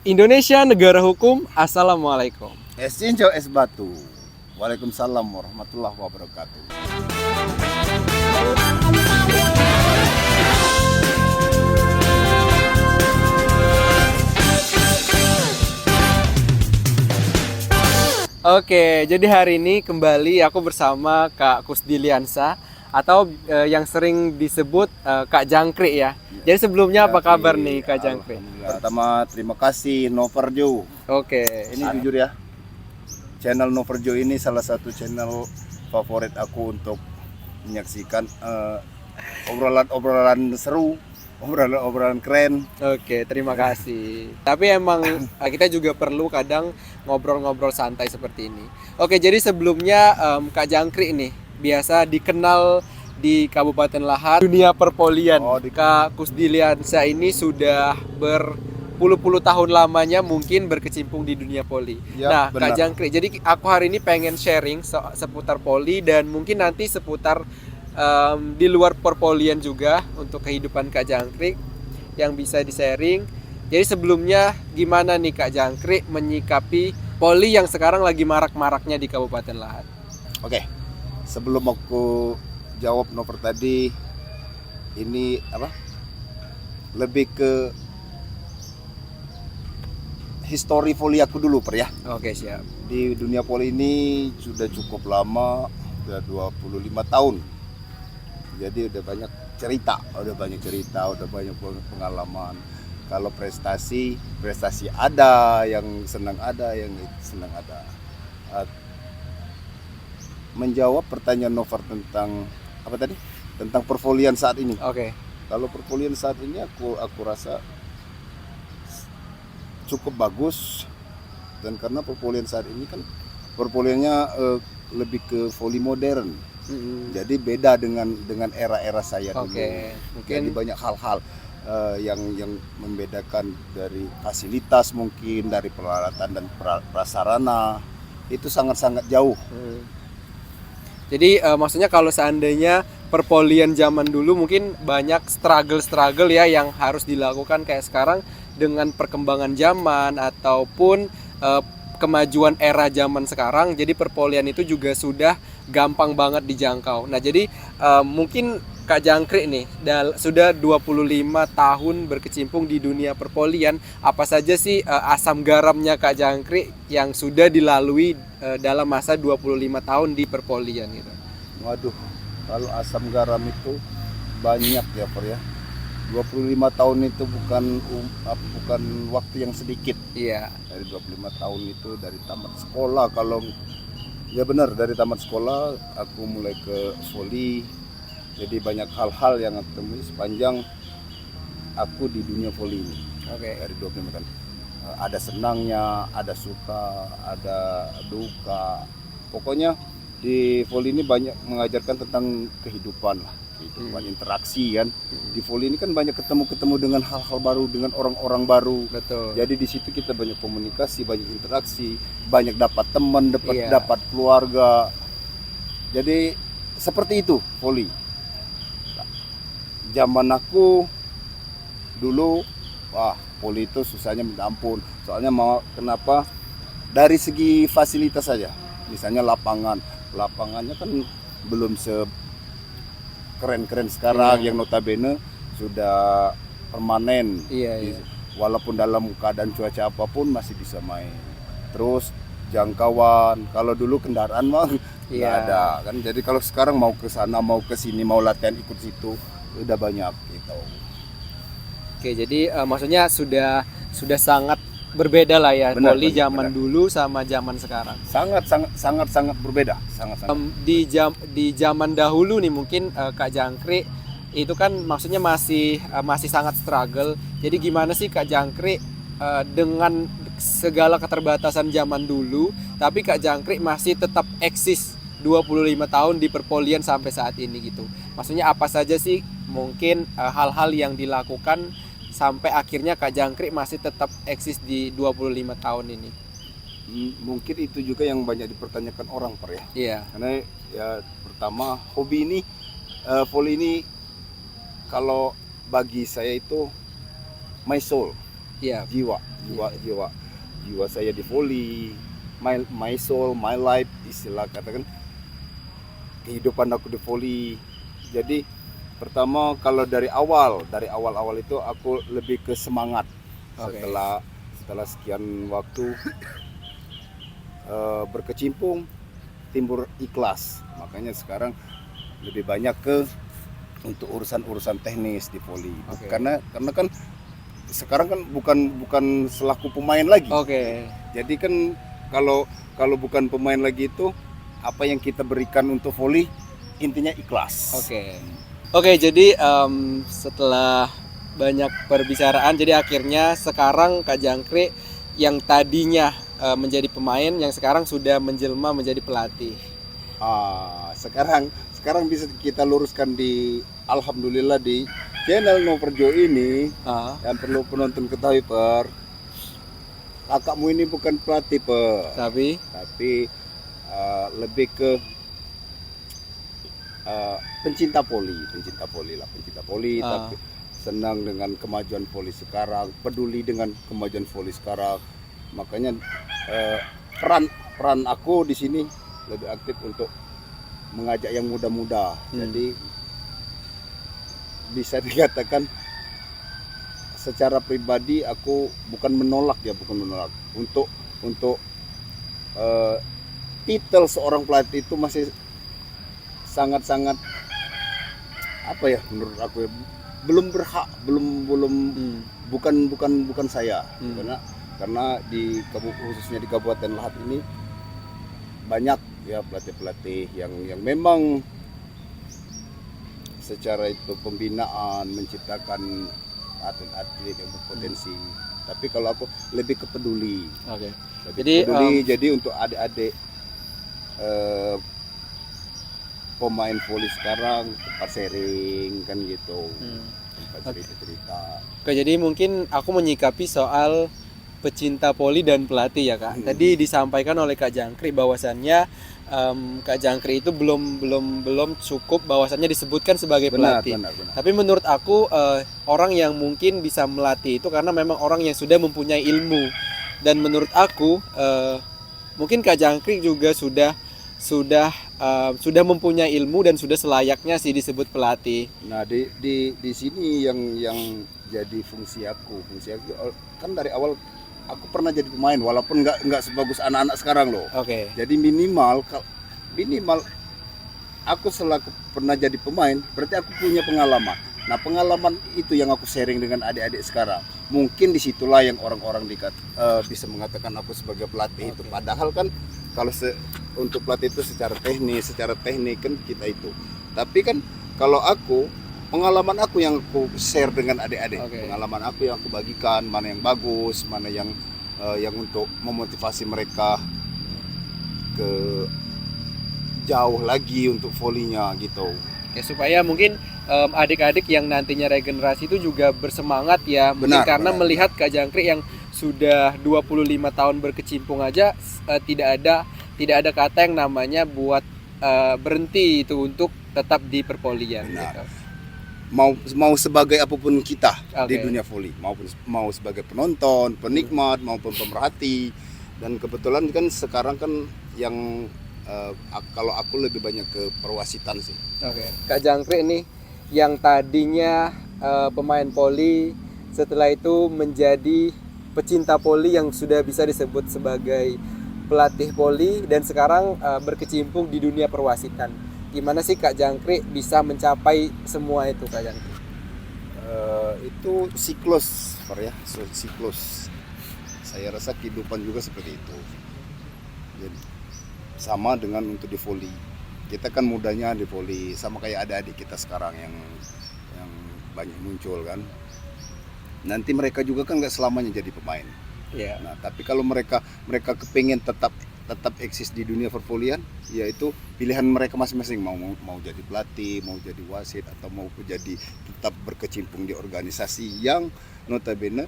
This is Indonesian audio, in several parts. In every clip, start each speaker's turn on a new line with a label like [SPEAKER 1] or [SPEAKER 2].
[SPEAKER 1] Indonesia negara hukum. Assalamualaikum.
[SPEAKER 2] Es cincau es batu. Waalaikumsalam warahmatullahi wabarakatuh.
[SPEAKER 1] Oke, jadi hari ini kembali aku bersama Kak Kusdiliansa atau yang sering disebut Kak Jangkrik ya. Jadi sebelumnya apa kabar nih Kak Jangkrik?
[SPEAKER 2] Pertama terima kasih Noverjo.
[SPEAKER 1] Oke,
[SPEAKER 2] Ini jujur ya, channel Noverjo ini salah satu channel favorit aku untuk menyaksikan obrolan-obrolan seru, obrolan-obrolan keren.
[SPEAKER 1] Oke, terima kasih. Tapi emang kita juga perlu kadang ngobrol-ngobrol santai seperti ini. Oke, jadi sebelumnya Kak Jangkrik nih biasa dikenal di Kabupaten Lahat dunia perpolian. Kak Kusdiliansa ini sudah berpuluh-puluh tahun lamanya mungkin berkecimpung di dunia poli.
[SPEAKER 2] Ya,
[SPEAKER 1] nah,
[SPEAKER 2] benar.
[SPEAKER 1] Kak Jangkrik, jadi aku hari ini pengen sharing seputar poli dan mungkin nanti seputar di luar perpolian juga untuk kehidupan Kak Jangkrik yang bisa di-sharing. Jadi sebelumnya gimana nih Kak Jangkrik menyikapi poli yang sekarang lagi marak-maraknya di Kabupaten Lahat?
[SPEAKER 2] Oke, sebelum aku jawab Nover tadi, ini apa? Lebih ke histori poli aku dulu, Per ya.
[SPEAKER 1] Oke, siap.
[SPEAKER 2] Di dunia poli ini sudah cukup lama, udah 25 tahun. Jadi udah banyak cerita, udah banyak pengalaman. Kalau prestasi ada, yang senang ada, yang senang ada. Menjawab pertanyaan Novar tentang apa tadi? Tentang perpolian saat ini.
[SPEAKER 1] Oke.
[SPEAKER 2] Kalau perpolian saat ini aku rasa cukup bagus, dan karena perpolian saat ini kan perpoliannya lebih ke voli modern. Jadi beda dengan era-era saya dulu.
[SPEAKER 1] Mungkin
[SPEAKER 2] Jadi banyak hal-hal yang membedakan dari fasilitas, mungkin dari peralatan dan prasarana itu sangat-sangat jauh.
[SPEAKER 1] Jadi maksudnya kalau seandainya perpolian zaman dulu mungkin banyak struggle ya yang harus dilakukan kayak sekarang dengan perkembangan zaman ataupun kemajuan era zaman sekarang, jadi perpolian itu juga sudah gampang banget dijangkau. Nah, jadi mungkin Kak Jangkrik nih sudah 25 tahun berkecimpung di dunia perpolian. Apa saja sih asam garamnya Kak Jangkrik yang sudah dilalui dalam masa 25 tahun di perpolian gitu?
[SPEAKER 2] Waduh, kalau asam garam itu banyak ya, Per ya. 25 tahun itu bukan waktu yang sedikit.
[SPEAKER 1] Iya.
[SPEAKER 2] Dari 25 tahun itu dari tamat sekolah, kalau ya benar, dari tamat sekolah aku mulai ke voli. Jadi banyak hal-hal yang aku temui sepanjang aku di dunia voli ini. Dari 25 tahun. Ada senangnya, ada suka, ada duka. Pokoknya di voli ini banyak mengajarkan tentang kehidupan lah. Kehidupan interaksi kan. Di voli ini kan banyak ketemu dengan hal-hal baru, dengan orang-orang baru.
[SPEAKER 1] Betul.
[SPEAKER 2] Jadi di situ kita banyak komunikasi, banyak interaksi, banyak dapat teman, dapat keluarga. Jadi seperti itu voli. Zaman aku dulu, wah, voli itu susahnya minta ampun. Soalnya kenapa? Dari segi fasilitas saja. Misalnya lapangannya kan belum keren-keren sekarang, yang notabene sudah permanen. Walaupun dalam keadaan cuaca apapun masih bisa main. Terus jangkauan, kalau dulu kendaraan mah nggak ada kan. Jadi kalau sekarang mau ke sana, mau ke sini, mau latihan ikut situ udah banyak gitu.
[SPEAKER 1] Oke, jadi maksudnya sudah sangat berbeda lah ya voli zaman dulu sama zaman sekarang.
[SPEAKER 2] Sangat berbeda.
[SPEAKER 1] Di zaman dahulu nih mungkin Kak Jangkrik itu kan maksudnya masih sangat struggle. Jadi gimana sih Kak Jangkrik dengan segala keterbatasan zaman dulu, tapi Kak Jangkrik masih tetap eksis 25 tahun di perpolian sampai saat ini gitu. Maksudnya apa saja sih mungkin hal-hal yang dilakukan sampai akhirnya Kak Jangkrik masih tetap eksis di 25 tahun ini?
[SPEAKER 2] Mungkin itu juga yang banyak dipertanyakan orang, Per ya.
[SPEAKER 1] Iya.
[SPEAKER 2] Karena ya pertama hobi ini, voli ini kalau bagi saya itu my soul.
[SPEAKER 1] Iya.
[SPEAKER 2] Jiwa jiwa saya di voli, my soul, my life, istilah katakan kehidupan aku di voli. Jadi pertama kalau dari awal itu aku lebih ke semangat. Setelah sekian waktu berkecimpung timbul ikhlas. Makanya sekarang lebih banyak ke untuk urusan teknis di voli. Karena kan sekarang kan bukan selaku pemain lagi. Jadi kan kalau bukan pemain lagi itu apa yang kita berikan untuk voli intinya ikhlas.
[SPEAKER 1] Oke, jadi setelah banyak perbicaraan, jadi akhirnya sekarang Kak Jangkrik yang tadinya menjadi pemain, yang sekarang sudah menjelma menjadi pelatih.
[SPEAKER 2] Sekarang bisa kita luruskan di alhamdulillah di channel Noverjo ini yang perlu penonton ketahui kakakmu ini bukan pelatih tapi lebih ke pencinta voli tapi senang dengan kemajuan voli sekarang, peduli dengan kemajuan voli sekarang. Makanya peran aku di sini lebih aktif untuk mengajak yang muda-muda. Jadi bisa dikatakan secara pribadi aku bukan menolak untuk titel seorang pelatih itu masih sangat-sangat apa ya, menurut aku belum berhak, bukan saya. Karena khususnya di Kabupaten Lahat ini banyak ya pelatih-pelatih yang memang secara itu pembinaan menciptakan atlet-atlet yang berpotensi. Tapi kalau aku lebih ke peduli. Jadi untuk adik-adik pemain voli sekarang tempat sharing kan gitu. Tempat cerita-cerita.
[SPEAKER 1] Jadi mungkin aku menyikapi soal pecinta voli dan pelatih ya Kak. Tadi disampaikan oleh Kak Jangkrik bahwasannya Kak Jangkrik itu belum cukup bahwasannya disebutkan sebagai pelatih. Benar. Tapi menurut aku orang yang mungkin bisa melatih itu karena memang orang yang sudah mempunyai ilmu. Dan menurut aku mungkin Kak Jangkrik juga sudah mempunyai ilmu dan sudah selayaknya sih disebut pelatih.
[SPEAKER 2] Nah di sini yang jadi fungsi aku kan dari awal aku pernah jadi pemain walaupun nggak sebagus anak-anak sekarang loh. Jadi minimal aku selaku pernah jadi pemain berarti aku punya pengalaman. Nah pengalaman itu yang aku sharing dengan adik-adik sekarang. Mungkin disitulah yang orang-orang bisa mengatakan aku sebagai pelatih itu. Padahal kan kalau untuk pelatih itu secara teknik kan kita itu. Tapi kan kalau pengalaman aku yang aku share dengan adik-adik, pengalaman aku yang aku bagikan, mana yang bagus, mana yang untuk memotivasi mereka ke jauh lagi untuk volinya gitu.
[SPEAKER 1] Supaya mungkin adik-adik yang nantinya regenerasi itu juga bersemangat ya. Mungkin karena melihat Kak Jangkrik yang sudah 25 tahun berkecimpung aja tidak ada kata yang namanya buat berhenti itu untuk tetap di perpolian. Gitu.
[SPEAKER 2] Mau sebagai apapun kita di dunia voli, mau sebagai penonton, penikmat, maupun pemerhati. Dan kebetulan kan sekarang kan yang kalau aku lebih banyak ke perwasitan sih.
[SPEAKER 1] Kak Jangkrik nih yang tadinya pemain voli, setelah itu menjadi pecinta voli yang sudah bisa disebut sebagai pelatih voli dan sekarang berkecimpung di dunia perwasitan. Gimana sih Kak Jangkrik bisa mencapai semua itu Kak Jangkrik?
[SPEAKER 2] Itu siklus, siklus. Saya rasa kehidupan juga seperti itu. Jadi, sama dengan untuk di voli. Kita kan mudanya di voli, sama kayak adik-adik kita sekarang yang banyak muncul kan. Nanti mereka juga kan nggak selamanya jadi pemain. Nah, tapi kalau mereka kepengen tetap eksis di dunia pervolian, yaitu pilihan mereka masing-masing mau jadi pelatih, mau jadi wasit atau mau jadi tetap berkecimpung di organisasi yang notabene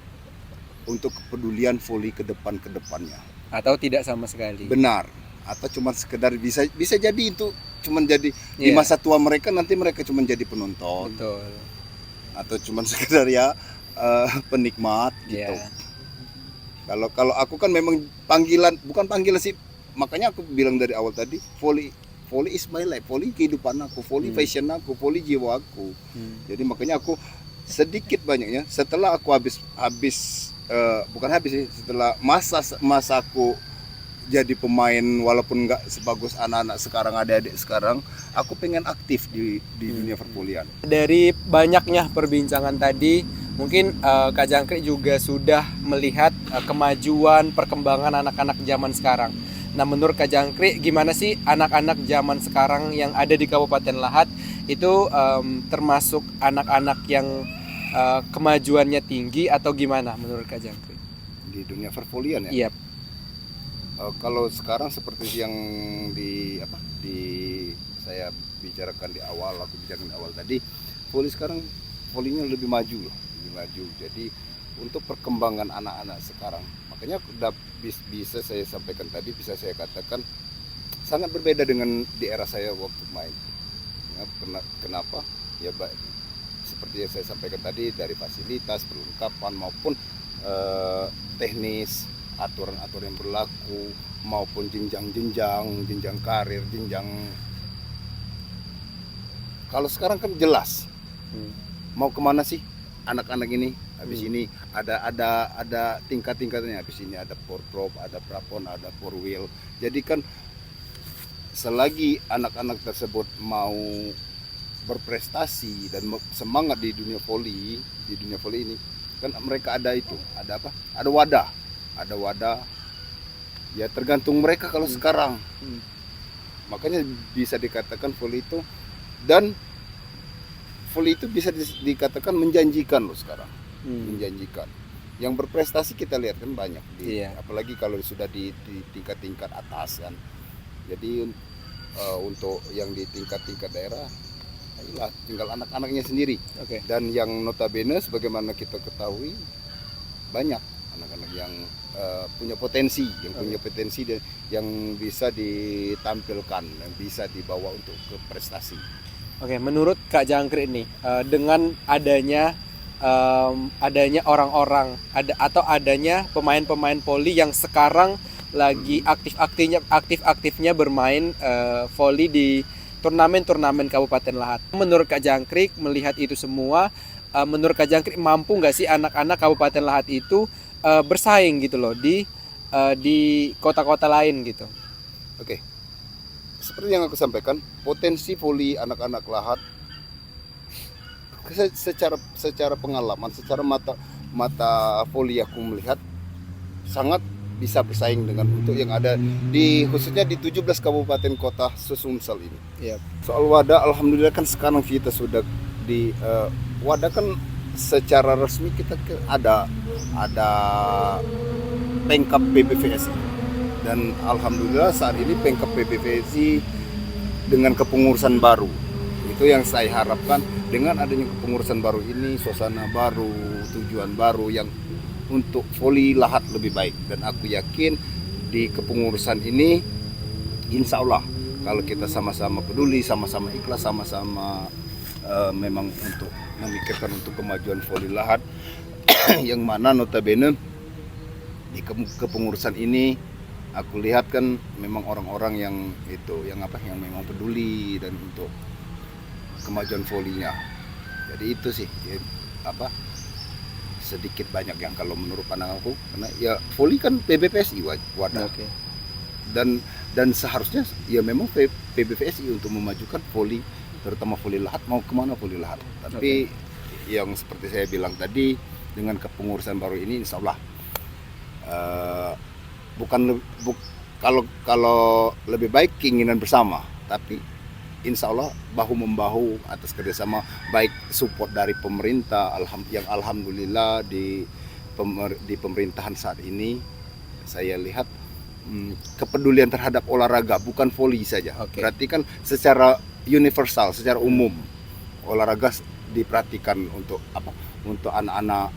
[SPEAKER 2] untuk kepedulian voli ke depannya.
[SPEAKER 1] Atau tidak sama sekali.
[SPEAKER 2] Benar. Atau cuma sekedar bisa jadi itu cuma jadi di masa tua mereka nanti mereka cuma jadi penonton.
[SPEAKER 1] Betul.
[SPEAKER 2] Atau cuma sekedar penikmat gitu. Kalau kalau aku kan memang panggilan, bukan panggilan sih. Makanya aku bilang dari awal tadi, volley volley is my life, volley kehidupan aku, volley passion aku, volley jiwa aku. Jadi makanya aku sedikit banyaknya setelah aku bukan habis sih, setelah masa aku jadi pemain walaupun nggak sebagus anak-anak sekarang, adik-adik sekarang, aku pengen aktif di dunia perpolian.
[SPEAKER 1] Dari banyaknya perbincangan tadi, mungkin Kak Jangkrik juga sudah melihat kemajuan perkembangan anak-anak zaman sekarang. Nah, menurut Kak Jangkrik, gimana sih anak-anak zaman sekarang yang ada di Kabupaten Lahat itu termasuk anak-anak yang kemajuannya tinggi atau gimana menurut Kak Jangkrik?
[SPEAKER 2] Di dunia perpolian ya.
[SPEAKER 1] Iya.
[SPEAKER 2] Kalau sekarang seperti yang saya bicarakan di awal, tadi, volleynya lebih maju loh, lebih maju. Jadi untuk perkembangan anak-anak sekarang, makanya bisa saya sampaikan tadi, bisa saya katakan sangat berbeda dengan di era saya waktu main. Kenapa? Ya seperti yang saya sampaikan tadi, dari fasilitas, perlengkapan maupun teknis, aturan-aturan yang berlaku, maupun jenjang karir, kalau sekarang kan jelas mau kemana sih anak-anak ini. Habis ini ada tingkat-tingkatnya. Habis ini ada porprov, ada prapon, ada porwil. Jadi kan selagi anak-anak tersebut mau berprestasi dan semangat di dunia voli ini, kan mereka ada wadah ya, tergantung mereka kalau sekarang. Makanya bisa dikatakan voli itu bisa dikatakan menjanjikan loh sekarang. Menjanjikan, yang berprestasi kita lihat kan banyak apalagi kalau sudah di tingkat-tingkat atas kan. Jadi untuk yang di tingkat-tingkat daerah, tinggal anak-anaknya sendiri. Dan yang notabene sebagaimana kita ketahui, banyak anak-anak yang punya potensi, dan yang bisa ditampilkan, yang bisa dibawa untuk ke prestasi.
[SPEAKER 1] Menurut Kak Jangkrik nih, dengan adanya orang-orang atau adanya pemain-pemain voli yang sekarang lagi aktif-aktifnya bermain voli di turnamen Kabupaten Lahat. Menurut Kak Jangkrik melihat itu semua, menurut Kak Jangkrik mampu nggak sih anak-anak Kabupaten Lahat itu bersaing gitu loh di kota-kota lain gitu?
[SPEAKER 2] Seperti yang aku sampaikan, potensi voli anak-anak Lahat secara pengalaman, secara mata voli aku melihat sangat bisa bersaing dengan untuk yang ada khususnya di 17 kabupaten kota Sumsel ini. Soal wadah, alhamdulillah kan sekarang kita sudah di wadah kan secara resmi kita ada Pengkap PBVSI, dan alhamdulillah saat ini Pengkap PBVSI dengan kepengurusan baru, itu yang saya harapkan. Dengan adanya kepengurusan baru ini, suasana baru, tujuan baru yang untuk voli Lahat lebih baik. Dan aku yakin di kepengurusan ini, insya Allah kalau kita sama-sama peduli, sama-sama ikhlas, sama-sama memang untuk memikirkan untuk kemajuan voli Lahat, yang mana notabene di kepengurusan ini aku lihat kan memang orang-orang yang memang peduli dan untuk kemajuan volinya. Jadi itu sih sedikit banyak yang kalau menurut pandangan aku, karena ya voli kan PBVSI wadah. Dan seharusnya ya memang PBVSI untuk memajukan voli, terutama voli Lahat, mau kemana voli Lahat. Tapi yang seperti saya bilang tadi, dengan kepengurusan baru ini insya Allah kalau lebih baik keinginan bersama, tapi insya Allah bahu-membahu atas kerjasama, baik support dari pemerintah yang alhamdulillah di pemerintahan saat ini saya lihat kepedulian terhadap olahraga, bukan voli saja. Berarti kan secara universal, secara umum olahraga diperhatikan untuk anak-anak,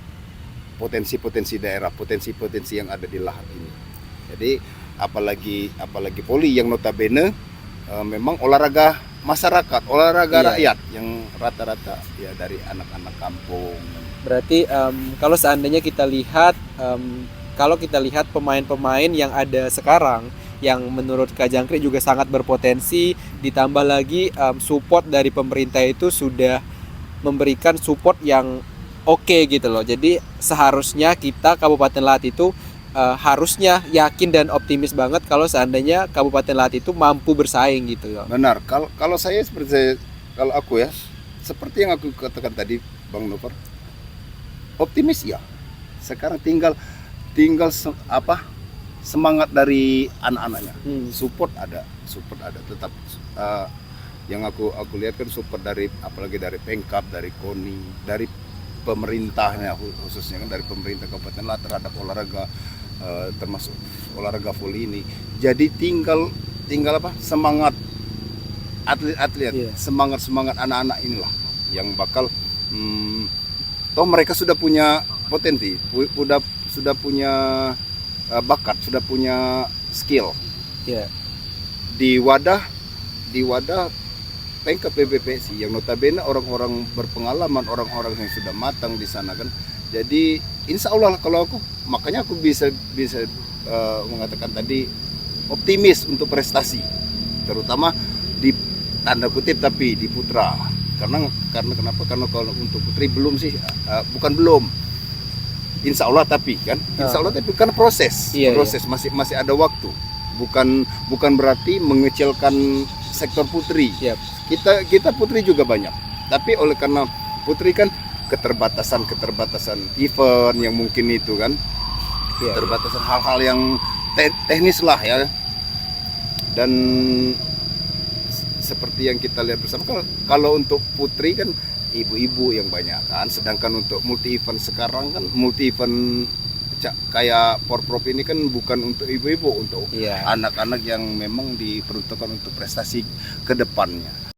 [SPEAKER 2] potensi-potensi daerah, potensi-potensi yang ada di Lahat ini. Jadi apalagi voli yang notabene memang olahraga masyarakat, olahraga rakyat yang rata-rata ya dari anak-anak kampung.
[SPEAKER 1] Berarti kalau seandainya kita lihat kalau kita lihat pemain-pemain yang ada sekarang yang menurut Kak Jangkrik juga sangat berpotensi, ditambah lagi support dari pemerintah itu sudah memberikan support yang oke gitu loh. Jadi seharusnya kita Kabupaten Lahat itu harusnya yakin dan optimis banget kalau seandainya Kabupaten Lahat itu mampu bersaing gitu loh.
[SPEAKER 2] Benar. Kalau saya kalau aku ya, seperti yang aku katakan tadi, Bang Nover, optimis ya. Sekarang tinggal semangat dari anak-anaknya. Support ada, tetap yang aku lihat kan support dari, apalagi dari Pemkab, dari KONI, dari pemerintahnya khususnya kan, dari pemerintah Kabupaten Lahat terhadap olahraga, termasuk olahraga voli ini. Jadi tinggal semangat atlet-atlet, semangat anak-anak inilah yang bakal toh mereka sudah punya potensi, sudah punya bakat, sudah punya skill. Di wadah Pemkab PBPSI yang notabene orang-orang berpengalaman, orang-orang yang sudah matang di sana kan. Jadi insya Allah kalau makanya aku bisa mengatakan tadi optimis untuk prestasi, terutama di tanda kutip tapi di putra. Karena kenapa? Karena kalau untuk putri belum sih, bukan belum. Insya Allah tapi kan, insya Allah tapi kan proses, masih ada waktu. Bukan berarti mengecilkan sektor putri. Kita putri juga banyak. Tapi oleh karena putri kan keterbatasan event yang mungkin itu kan, keterbatasan hal-hal yang teknis lah ya. Dan seperti yang kita lihat bersama, kalau untuk putri kan ibu-ibu yang banyak kan, sedangkan untuk multi event sekarang kan, multi event kayak Porprov ini kan bukan untuk ibu-ibu, untuk anak-anak yang memang diperuntukkan untuk prestasi ke depannya.